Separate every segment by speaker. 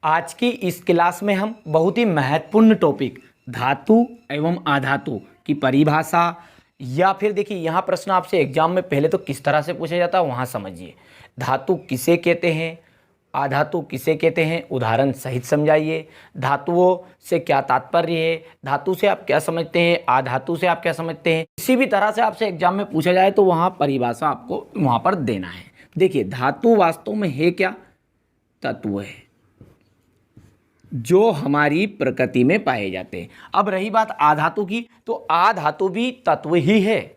Speaker 1: आज की इस क्लास में हम बहुत ही महत्वपूर्ण टॉपिक धातु एवं अधातु की परिभाषा, या फिर देखिए यहाँ प्रश्न आपसे एग्जाम में पहले तो किस तरह से पूछा जाता है वहाँ समझिए। धातु किसे कहते हैं, अधातु किसे कहते हैं, उदाहरण सहित समझाइए। धातुओं से क्या तात्पर्य है, धातु से आप क्या समझते हैं, अधातु से आप क्या समझते हैं। किसी भी तरह से आपसे एग्जाम में पूछा जाए तो वहाँ परिभाषा आपको वहाँ पर देना है। देखिए धातु वास्तव में है क्या, तत्व है जो हमारी प्रकृति में पाए जाते हैं। अब रही बात अधातु की, तो अधातु भी तत्व ही है,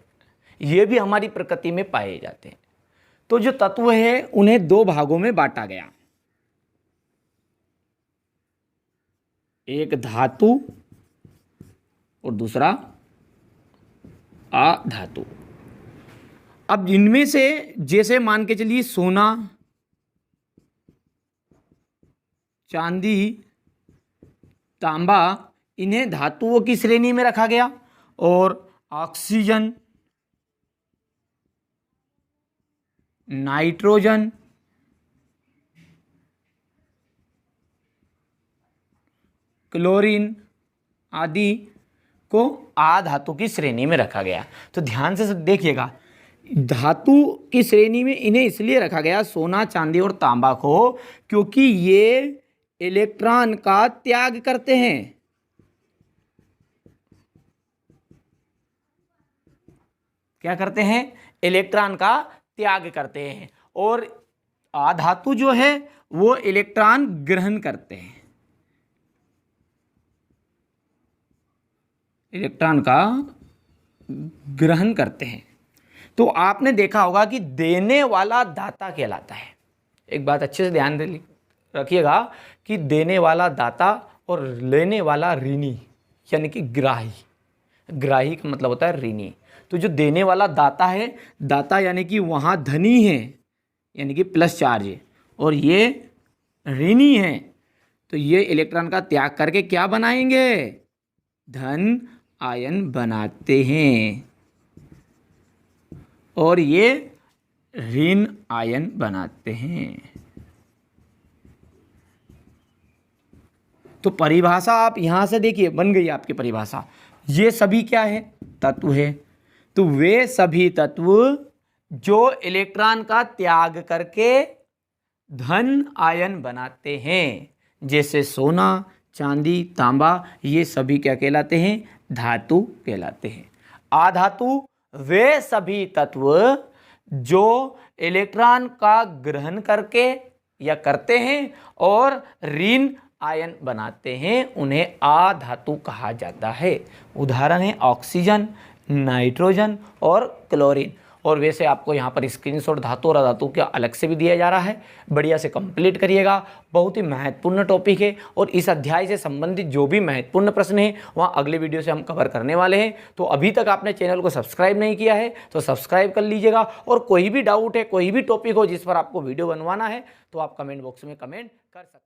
Speaker 1: ये भी हमारी प्रकृति में पाए जाते हैं। तो जो तत्व है उन्हें दो भागों में बांटा गया, एक धातु और दूसरा अधातु। अब इनमें से जैसे मान के चलिए सोना, चांदी, तांबा, इन्हें धातुओं की श्रेणी में रखा गया, और ऑक्सीजन, नाइट्रोजन, क्लोरीन आदि को अधातु की श्रेणी में रखा गया। तो ध्यान से देखिएगा, धातु की श्रेणी में इन्हें इसलिए रखा गया, सोना, चांदी और तांबा को, क्योंकि ये इलेक्ट्रॉन का त्याग करते हैं। क्या करते हैं? इलेक्ट्रॉन का त्याग करते हैं। और अधातु जो है वो इलेक्ट्रॉन ग्रहण करते हैं, इलेक्ट्रॉन का ग्रहण करते हैं। तो आपने देखा होगा कि देने वाला दाता कहलाता है। एक बात अच्छे से ध्यान दे रखिएगा कि देने वाला दाता और लेने वाला ऋणी, यानी कि ग्राही। ग्राही का मतलब होता है ऋणी। तो जो देने वाला दाता है, दाता यानी कि वहाँ धनी है, यानी कि प्लस चार्ज है, और ये ऋणी है, तो ये इलेक्ट्रॉन का त्याग करके क्या बनाएंगे? धन आयन बनाते हैं, और ये ऋण आयन बनाते हैं। तो परिभाषा आप यहां से देखिए बन गई आपकी परिभाषा। ये सभी क्या है? तत्व है। तो वे सभी तत्व जो इलेक्ट्रॉन का त्याग करके धन आयन बनाते हैं, जैसे सोना, चांदी, तांबा, ये सभी क्या कहलाते हैं? धातु कहलाते हैं। अधातु वे सभी तत्व जो इलेक्ट्रॉन का ग्रहण करके या करते हैं और ऋण आयन बनाते हैं, उन्हें अधातु कहा जाता है। उदाहरण है ऑक्सीजन, नाइट्रोजन और क्लोरीन। और वैसे आपको यहाँ पर स्क्रीनशॉट धातु और अधातु का अलग से भी दिया जा रहा है, बढ़िया से कंप्लीट करिएगा। बहुत ही महत्वपूर्ण टॉपिक है, और इस अध्याय से संबंधित जो भी महत्वपूर्ण प्रश्न है वहाँ अगले वीडियो से हम कवर करने वाले हैं। तो अभी तक आपने चैनल को सब्सक्राइब नहीं किया है तो सब्सक्राइब कर लीजिएगा, और कोई भी डाउट है, कोई भी टॉपिक हो जिस पर आपको वीडियो बनवाना है, तो आप कमेंट बॉक्स में कमेंट कर सकते हैं।